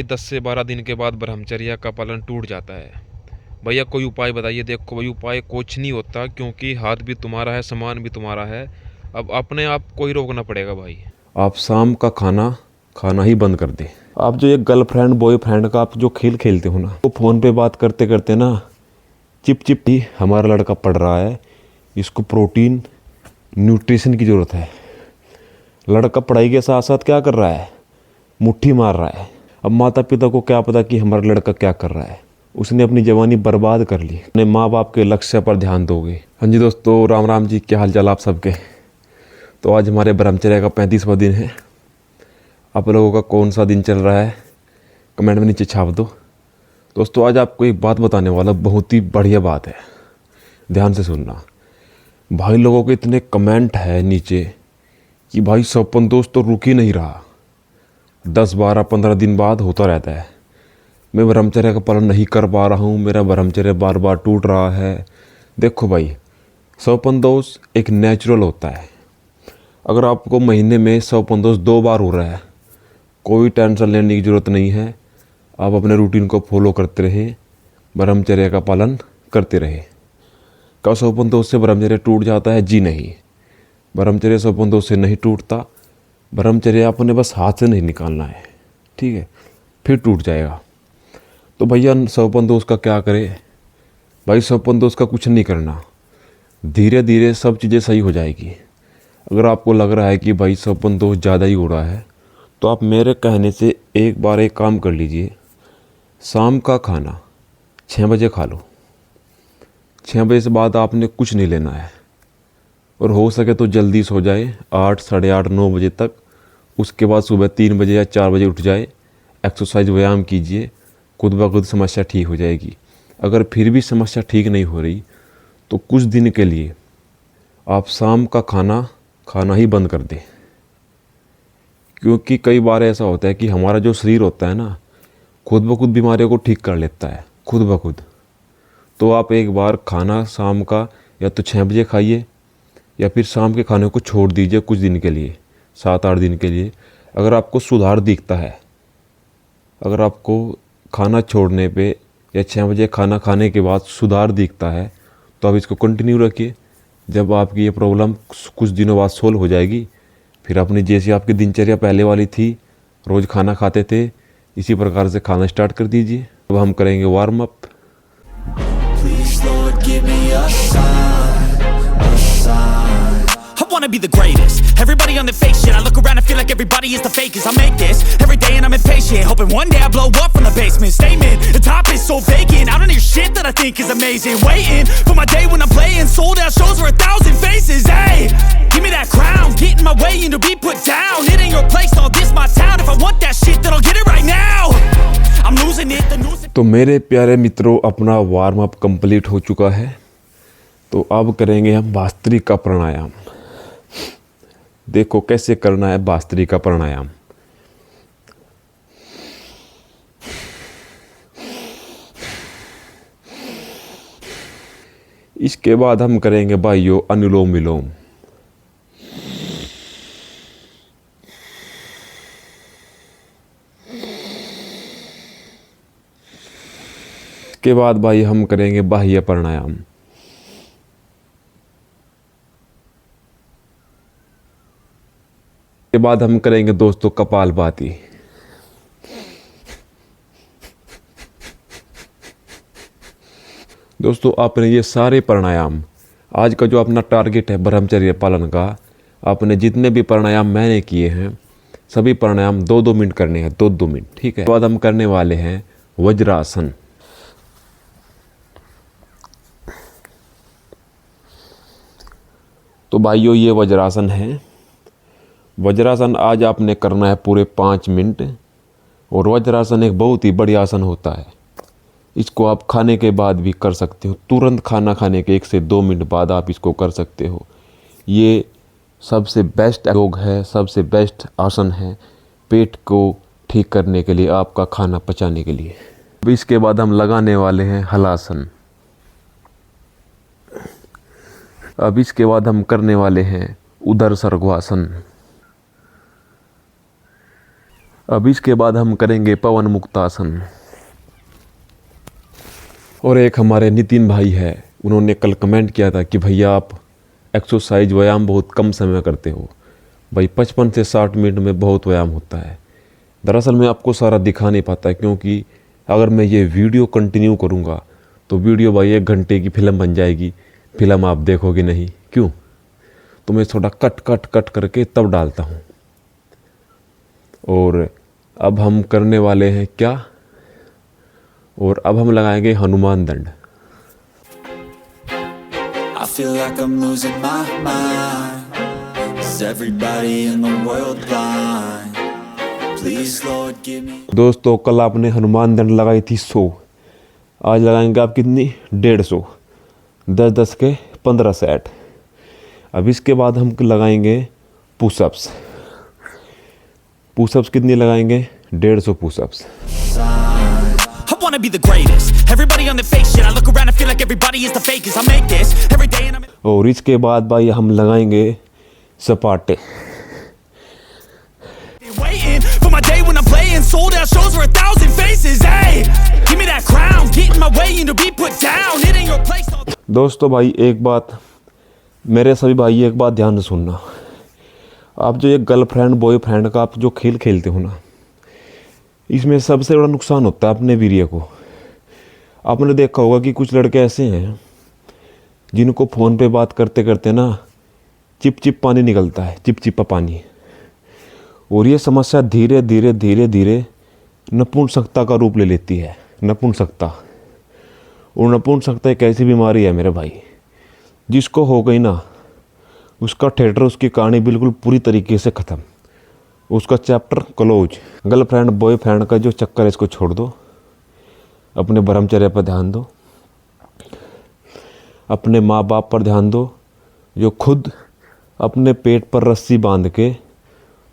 10 से 12 दिन के बाद ब्रह्मचर्या का पालन टूट जाता है। भैया कोई उपाय बताइए। देखो भाई, उपाय कुछ नहीं होता, क्योंकि हाथ भी तुम्हारा है, सामान भी तुम्हारा है। अब अपने आप को ही रोकना पड़ेगा भाई। आप शाम का खाना खाना ही बंद कर दें। आप जो ये गर्लफ्रेंड बॉयफ्रेंड का आप जो खेल खेलते हो ना, वो फ़ोन पे बात करते करते ना चिप चिप ही हमारा लड़का पढ़ रहा है, इसको प्रोटीन न्यूट्रिशन की ज़रूरत है। लड़का पढ़ाई के साथ साथ क्या कर रहा है, मुट्ठी मार रहा है। अब माता पिता को क्या पता कि हमारा लड़का क्या कर रहा है। उसने अपनी जवानी बर्बाद कर ली। अपने माँ बाप के लक्ष्य पर ध्यान दोगे। हाँ जी दोस्तों, राम राम जी, क्या हाल चाल आप सबके। तो आज हमारे ब्रह्मचर्य का 35वां दिन है। आप लोगों का कौन सा दिन चल रहा है कमेंट में नीचे छाप दो। दोस्तों आज आपको एक बात बताने वाला, बहुत ही बढ़िया बात है, ध्यान से सुनना। भाई लोगों के इतने कमेंट है नीचे कि भाई सपन दोस्त तो रुक ही नहीं रहा, 10, 12, 15 दिन बाद होता रहता है। मैं ब्रह्मचर्य का पालन नहीं कर पा रहा हूँ, मेरा ब्रह्मचर्य बार बार टूट रहा है। देखो भाई, सपन दोष एक नेचुरल होता है। अगर आपको महीने में सपन दोष 2 बार हो रहा है, कोई टेंशन लेने की ज़रूरत नहीं है। आप अपने रूटीन को फॉलो करते रहे, ब्रह्मचर्य का पालन करते रहे। क्या सपन दोष से ब्रह्मचर्य टूट जाता है? जी नहीं, ब्रह्मचर्य सपन दोष से नहीं टूटता। ब्रह्मचर्य आपने बस हाथ से नहीं निकालना है, ठीक है, फिर टूट जाएगा। तो भैया सपन दोष का क्या करे? भाई सपन दोष का कुछ नहीं करना, धीरे धीरे सब चीज़ें सही हो जाएगी। अगर आपको लग रहा है कि भाई सपन दोष ज़्यादा ही हो रहा है, तो आप मेरे कहने से एक बार एक काम कर लीजिए। शाम का खाना 6 बजे खा लो। 6 बजे से बाद आपने कुछ नहीं लेना है, और हो सके तो जल्दी सो जाए, 8, साढ़े 8, 9 बजे तक। उसके बाद सुबह 3 बजे या 4 बजे उठ जाए, एक्सरसाइज व्यायाम कीजिए, खुद ब खुद समस्या ठीक हो जाएगी। अगर फिर भी समस्या ठीक नहीं हो रही, तो कुछ दिन के लिए आप शाम का खाना खाना ही बंद कर दें। क्योंकि कई बार ऐसा होता है कि हमारा जो शरीर होता है ना, खुद ब खुद बीमारियों को ठीक कर लेता है, खुद ब खुद। तो आप एक बार खाना शाम का या तो 6 बजे खाइए, या फिर शाम के खाने को छोड़ दीजिए कुछ दिन के लिए, 7-8 दिन के लिए। अगर आपको सुधार दिखता है, अगर आपको खाना छोड़ने पे या 6 बजे खाना खाने के बाद सुधार दिखता है, तो आप इसको कंटिन्यू रखिए। जब आपकी ये प्रॉब्लम कुछ दिनों बाद सोल्व हो जाएगी, फिर अपनी जैसी आपकी दिनचर्या पहले वाली थी, रोज़ खाना खाते थे, इसी प्रकार से खाना स्टार्ट कर दीजिए। अब हम करेंगे warm up. I wanna be the greatest. Everybody on the fake shit. I look around and feel like everybody is the fakest. I make this every day and I'm impatient, hoping one day I blow up from the basement. Statement, the top is so vacant. I don't hear shit that I think is amazing. Waiting for my day when I'm playing sold out shows for 1,000 faces. Hey, give me that crown, get in my way and to be put down. It ain't your place, all this my town. If I want that shit, then I'll get it right now. I'm losing it, the news. तो मेरे प्यारे मित्रों, अपना warm up complete हो चुका है। तो अब करेंगे हम भस्त्रिका प्राणायाम। देखो कैसे करना है भस्त्रिका प्राणायाम। इसके बाद हम करेंगे भाइयों अनुलोम विलोम। इसके बाद भाई हम करेंगे बाह्य प्राणायाम। के बाद हम करेंगे दोस्तों कपालभाति। दोस्तों आपने ये सारे प्राणायाम, आज का जो अपना टारगेट है ब्रह्मचर्य पालन का, आपने जितने भी प्राणायाम मैंने किए हैं, सभी प्राणायाम 2-2 मिनट करने हैं, 2-2 मिनट, ठीक है। बाद हम करने वाले हैं वज्रासन। तो भाइयों ये वज्रासन है। वज्रासन आज आपने करना है पूरे 5 मिनट। और वज्रासन एक बहुत ही बढ़िया आसन होता है। इसको आप खाने के बाद भी कर सकते हो, तुरंत खाना खाने के 1 से 2 मिनट बाद आप इसको कर सकते हो। ये सबसे बेस्ट योग है, सबसे बेस्ट आसन है पेट को ठीक करने के लिए, आपका खाना पचाने के लिए। अब इसके बाद हम लगाने वाले हैं हलासन। अब इसके बाद हम करने वाले हैं उदर सर्वासन। अब इसके बाद हम करेंगे पवन मुक्तासन। और एक हमारे नितिन भाई है, उन्होंने कल कमेंट किया था कि भैया आप एक्सरसाइज व्यायाम बहुत कम समय में करते हो। भाई 55 से 60 मिनट में बहुत व्यायाम होता है। दरअसल मैं आपको सारा दिखा नहीं पाता, क्योंकि अगर मैं ये वीडियो कंटिन्यू करूँगा तो वीडियो भाई 1 घंटे की फिल्म बन जाएगी, फिल्म आप देखोगे नहीं। क्यों? तो मैं थोड़ा कट करके तब डालता हूँ। और अब हम करने वाले हैं क्या? और अब हम लगाएंगे हनुमान दंड। I feel like I'm losing my mind. Is everybody in the world blind? Please Lord give me। दोस्तों कल आपने हनुमान दंड लगाई थी 100, आज लगाएंगे आप कितनी? 150। 10-10 के 15 सेट। अब इसके बाद हम लगाएंगे पुशअप्स। पुशअप्स कितनी लगाएंगे? 150 pushups. I wanna be the greatest. Everybody on the fake shit. I look around and feel like everybody is the fakest. I make this every day and I'm और इसके बाद भाई हम लगाएंगे सपाटे। waiting for my day when I'm playing sold out shows for 1,000 faces. Hey, give me that crown. Get in my way and to be put down. It ain't your place. दोस्तों भाई एक बात, मेरे सभी भाई एक बात ध्यान से सुनना। आप जो ये गर्लफ्रेंड बॉयफ्रेंड का आप जो खेल खेलते हो ना, इसमें सबसे बड़ा नुकसान होता है अपने वीर्य को। आपने देखा होगा कि कुछ लड़के ऐसे हैं जिनको फ़ोन पे बात करते करते ना चिप पानी निकलता है, चिपचिपा पानी। और ये समस्या धीरे धीरे नपुंसकता का रूप ले लेती है। नपुंसकता। और नपुंसकता एक ऐसी बीमारी है मेरे भाई, जिसको हो गई ना, उसका थिएटर, उसकी कहानी बिल्कुल पूरी तरीके से ख़त्म। उसका चैप्टर क्लोज। गर्लफ्रेंड बॉयफ्रेंड का जो चक्कर है इसको छोड़ दो, अपने ब्रह्मचर्य पर ध्यान दो, अपने माँ बाप पर ध्यान दो, जो खुद अपने पेट पर रस्सी बांध के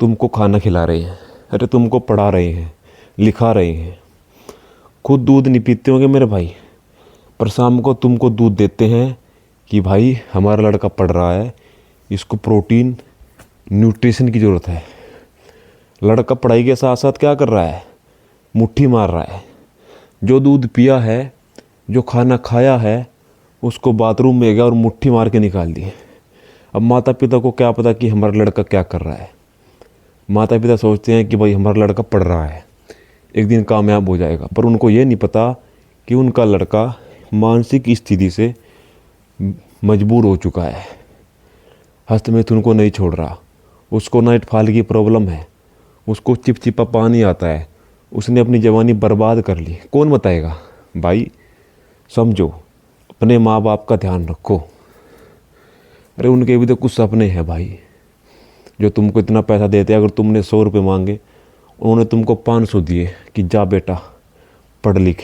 तुमको खाना खिला रहे हैं, अरे तुमको पढ़ा रहे हैं, लिखा रहे हैं। खुद दूध नहीं पीते होंगे मेरे भाई, पर शाम को तुमको दूध देते हैं कि भाई हमारा लड़का पढ़ रहा है, इसको प्रोटीन न्यूट्रिशन की ज़रूरत है। लड़का पढ़ाई के साथ साथ क्या कर रहा है? मुट्ठी मार रहा है। जो दूध पिया है, जो खाना खाया है, उसको बाथरूम में गया और मुट्ठी मार के निकाल दी। अब माता पिता को क्या पता कि हमारा लड़का क्या कर रहा है। माता पिता सोचते हैं कि भाई हमारा लड़का पढ़ रहा है, एक दिन कामयाब हो जाएगा, पर उनको ये नहीं पता कि उनका लड़का मानसिक स्थिति से मजबूर हो चुका है। हस्तमैथुन को नहीं छोड़ रहा, उसको नाइट फॉल की प्रॉब्लम है, उसको चिपचिपा पानी आता है, उसने अपनी जवानी बर्बाद कर ली। कौन बताएगा? भाई समझो, अपने माँ बाप का ध्यान रखो। अरे उनके भी तो कुछ सपने हैं भाई, जो तुमको इतना पैसा देते हैं। अगर तुमने 100 रुपये मांगे, उन्होंने तुमको 500 दिए कि जा बेटा पढ़ लिख,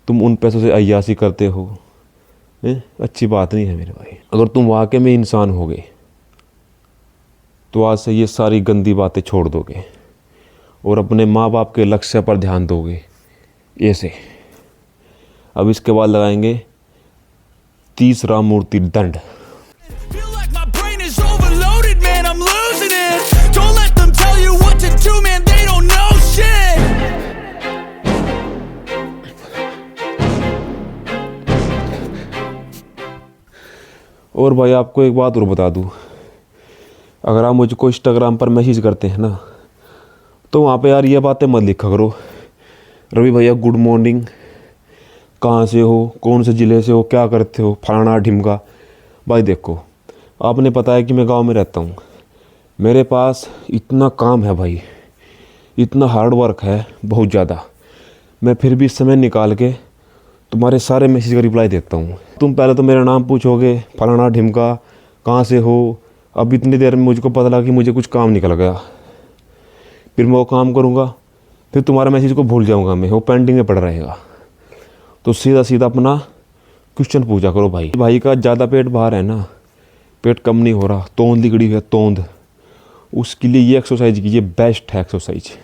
तुम उन पैसों से अय्यासी करते हो। अच्छी बात नहीं है मेरे भाई। अगर तुम वाकई में इंसान हो गए तो आज से ये सारी गंदी बातें छोड़ दोगे और अपने माँ बाप के लक्ष्य पर ध्यान दोगे ऐसे। अब इसके बाद लगाएंगे तीसरा मूर्ति दंड। Feel like my brain is overloaded, man. I'm losing it. Don't let them tell you what to do, man. They don't know shit. और भाई आपको एक बात और बता दूँ, अगर आप मुझको इंस्टाग्राम पर मैसेज करते हैं ना, तो वहाँ पे यार ये बातें मत लिखा करो, रवि भैया गुड मॉर्निंग, कहाँ से हो, कौन से ज़िले से हो, क्या करते हो, फलाना ढिमका। भाई देखो, आपने पता है कि मैं गांव में रहता हूँ, मेरे पास इतना काम है भाई, इतना हार्ड वर्क है बहुत ज़्यादा, मैं फिर भी समय निकाल के तुम्हारे सारे मैसेज का रिप्लाई देता हूँ। तुम पहले तो मेरा नाम पूछोगे, फलाना ढिमका कहाँ से हो। अब इतनी देर में मुझको पता लगा कि मुझे कुछ काम निकल गया, फिर मैं वो काम करूँगा, फिर तुम्हारा मैसेज को भूल जाऊँगा मैं, वो पेंडिंग में पड़ा रहेगा। तो सीधा अपना क्वेश्चन पूछा करो भाई। भाई का ज़्यादा पेट बाहर है ना, पेट कम नहीं हो रहा, तोंद लिगड़ी है तोंद, उसके लिए ये एक्सरसाइज कीजिए, बेस्ट है एक्सरसाइज।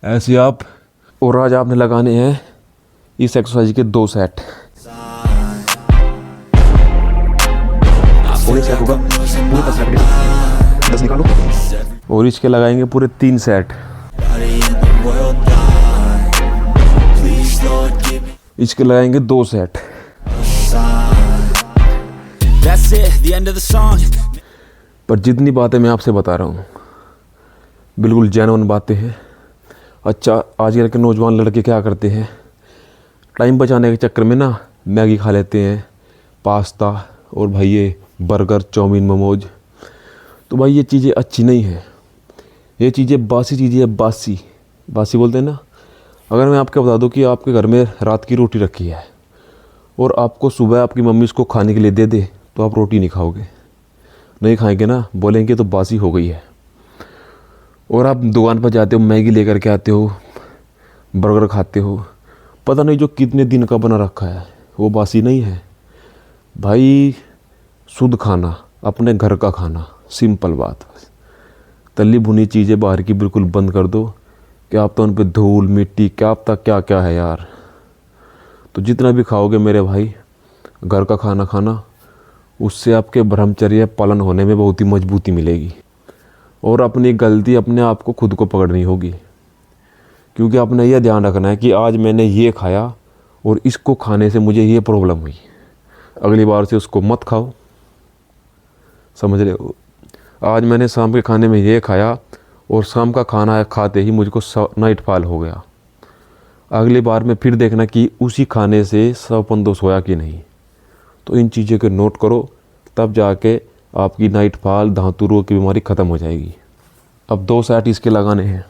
ऐसे आप, और आज आपने लगाने हैं इस एक्सरसाइज के 2 set. I feel like I'm losing my mind. बस निकालो। और इसके लगाएंगे पूरे 3 सेट। इसके लगाएंगे 2 सेट। पर जितनी बातें मैं आपसे बता रहा हूँ बिल्कुल जेन्युइन बातें हैं। अच्छा, आजकल के नौजवान लड़के क्या करते हैं, टाइम बचाने के चक्कर में ना मैगी खा लेते हैं, पास्ता और भाई ये बर्गर, चाउमीन, मोमोज। तो भाई ये चीज़ें अच्छी नहीं है, ये चीज़ें बासी चीज़ें है। बासी बासी बोलते हैं ना। अगर मैं आपको बता दूं कि आपके घर में रात की रोटी रखी है और आपको सुबह आपकी मम्मी उसको खाने के लिए दे दे, तो आप रोटी नहीं खाओगे, नहीं खाएंगे ना, बोलेंगे तो बासी हो गई है। और आप दुकान पर जाते हो, मैगी लेकर के आते हो, बर्गर खाते हो, पता नहीं जो कितने दिन का बना रखा है, वो बासी नहीं है भाई। शुद्ध खाना, अपने घर का खाना, सिंपल बात। तली भुनी चीज़ें बाहर की बिल्कुल बंद कर दो। क्या आप तो उन पर धूल मिट्टी क्या पता क्या क्या है यार। तो जितना भी खाओगे मेरे भाई, घर का खाना खाना, उससे आपके ब्रह्मचर्य पालन होने में बहुत ही मजबूती मिलेगी। और अपनी गलती अपने आप को खुद को पकड़नी होगी, क्योंकि आपने यह ध्यान रखना है कि आज मैंने ये खाया और इसको खाने से मुझे ये प्रॉब्लम हुई, अगली बार से उसको मत खाओ। समझ रहे हो? आज मैंने शाम के खाने में ये खाया और शाम का खाना खाते ही मुझको नाइट फॉल हो गया, अगली बार में फिर देखना कि उसी खाने से सपन दोष होया कि नहीं। तो इन चीज़ों को नोट करो, तब जाके आपकी नाइट फॉल, धातु रोग की बीमारी ख़त्म हो जाएगी। अब 2 सेट इसके लगाने हैं।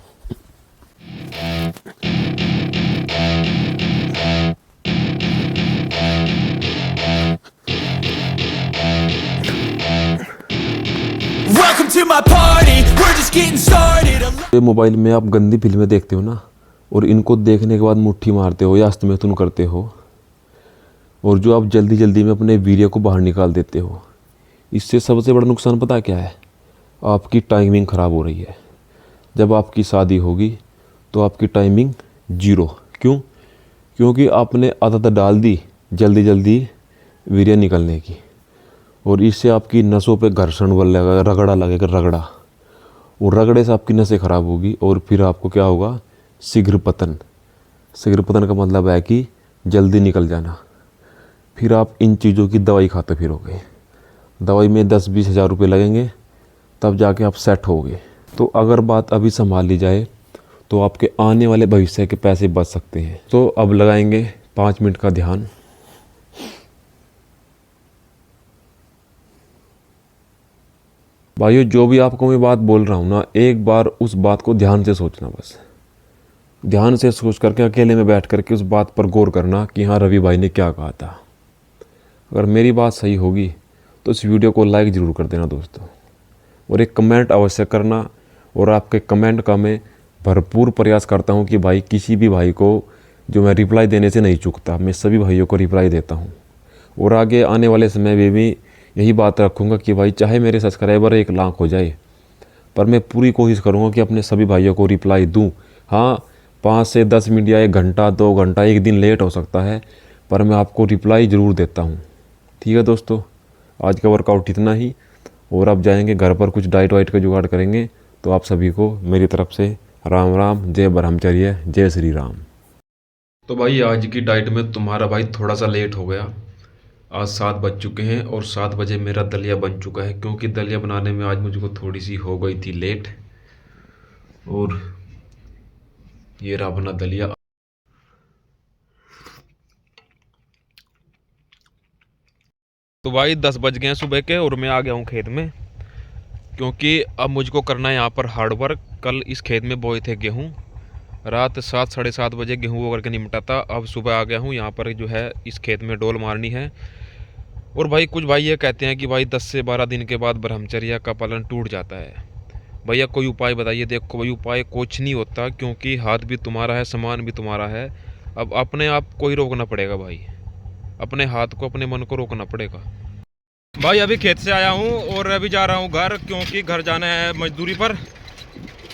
ये मोबाइल में आप गंदी फिल्में देखते हो ना, और इनको देखने के बाद मुट्ठी मारते हो या अस्तमेतुन करते हो, और जो आप जल्दी जल्दी में अपने वीडियो को बाहर निकाल देते हो, इससे सबसे बड़ा नुकसान पता क्या है? आपकी टाइमिंग ख़राब हो रही है। जब आपकी शादी होगी तो आपकी टाइमिंग 0। क्यों? क्योंकि आपने आदत डाल दी जल्दी जल्दी वीडियो निकलने की, और इससे आपकी नसों पे घर्षण बल लगेगा, रगड़ा लगेगा, रगड़ा। और रगड़े से आपकी नसें ख़राब होगी और फिर आपको क्या होगा? शीघ्र पतन। शीघ्र पतन का मतलब है कि जल्दी निकल जाना। फिर आप इन चीज़ों की दवाई खाते फिरोगे, दवाई में 10-20 हज़ार रुपये लगेंगे, तब जाके आप सेट होगे। तो अगर बात अभी संभाल ली जाए तो आपके आने वाले भविष्य के पैसे बच सकते हैं। तो अब लगाएंगे 5 मिनट का ध्यान। भाइयों, जो भी आपको मैं बात बोल रहा हूँ ना, एक बार उस बात को ध्यान से सोचना। बस ध्यान से सोच करके अकेले में बैठ करके उस बात पर गौर करना कि हाँ, रवि भाई ने क्या कहा था। अगर मेरी बात सही होगी तो इस वीडियो को लाइक ज़रूर कर देना दोस्तों, और एक कमेंट अवश्य करना। और आपके कमेंट का मैं भरपूर प्रयास करता हूँ कि भाई किसी भी भाई को जो मैं रिप्लाई देने से नहीं चूकता, मैं सभी भाइयों को रिप्लाई देता हूँ। और आगे आने वाले समय में भी यही बात रखूँगा कि भाई चाहे मेरे सब्सक्राइबर 1 लाख हो जाए, पर मैं पूरी कोशिश करूँगा कि अपने सभी भाइयों को रिप्लाई दूँ। हाँ, 5 से 10 मिनट या 1 घंटा, 2 घंटा, 1 दिन लेट हो सकता है, पर मैं आपको रिप्लाई ज़रूर देता हूँ। ठीक है दोस्तों, आज का वर्कआउट इतना ही, और अब जाएंगे घर पर कुछ डाइट वाइट का जुगाड़ करेंगे। तो आप सभी को मेरी तरफ से राम राम, जय ब्रह्मचर्य, जय श्री राम। तो भाई आज की डाइट में तुम्हारा भाई थोड़ा सा लेट हो गया। आज 7 बज चुके हैं और 7 बजे मेरा दलिया बन चुका है, क्योंकि दलिया बनाने में आज मुझको थोड़ी सी हो गई थी लेट। और ये रहा अपना दलिया। तो भाई 10 बज गए हैं सुबह के, और मैं आ गया हूँ खेत में, क्योंकि अब मुझको करना है यहाँ पर हार्ड वर्क। कल इस खेत में बोए थे गेहूँ, रात 7 साढ़े 7 बजे गेहूँ वो करके निपटा था। अब सुबह आ गया हूँ यहाँ पर, जो है इस खेत में डोल मारनी है। और भाई कुछ भाई ये कहते हैं कि भाई 10 से 12 दिन के बाद ब्रह्मचर्य का पालन टूट जाता है। भैया कोई उपाय बताइए। देखो भाई, उपाय कुछ नहीं होता, क्योंकि हाथ भी तुम्हारा है, सामान भी तुम्हारा है। अब अपने आप को ही रोकना पड़ेगा भाई, अपने हाथ को, अपने मन को रोकना पड़ेगा। भाई अभी खेत से आया हूँ और अभी जा रहा हूँ घर, क्योंकि घर जाना है मजदूरी पर।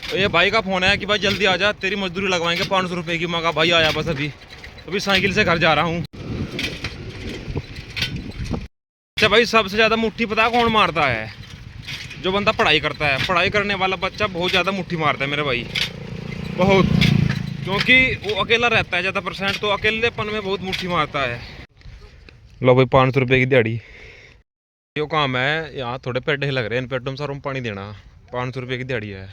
तो ये भाई का फ़ोन है कि भाई जल्दी आ जा, तेरी मजदूरी लगवाएंगे 500 रुपये की। मगा भाई आया बस अभी साइकिल से घर जा रहा हूँ। अच्छा भाई, सबसे ज़्यादा मुट्ठी पता कौन मारता है? जो बंदा पढ़ाई करता है, पढ़ाई करने वाला बच्चा बहुत ज़्यादा मुट्ठी मारता है मेरे भाई, बहुत, क्योंकि वो अकेला रहता है ज़्यादा परसेंट, तो अकेलेपन में बहुत मुट्ठी मारता है। लो भाई 500 रुपये की दिहाड़ी, यो काम है। यहाँ थोड़े पेड़ लग रहे हैं, इन पेड़ों में सारों में पानी देना। 500 रुपये की दिहाड़ी है।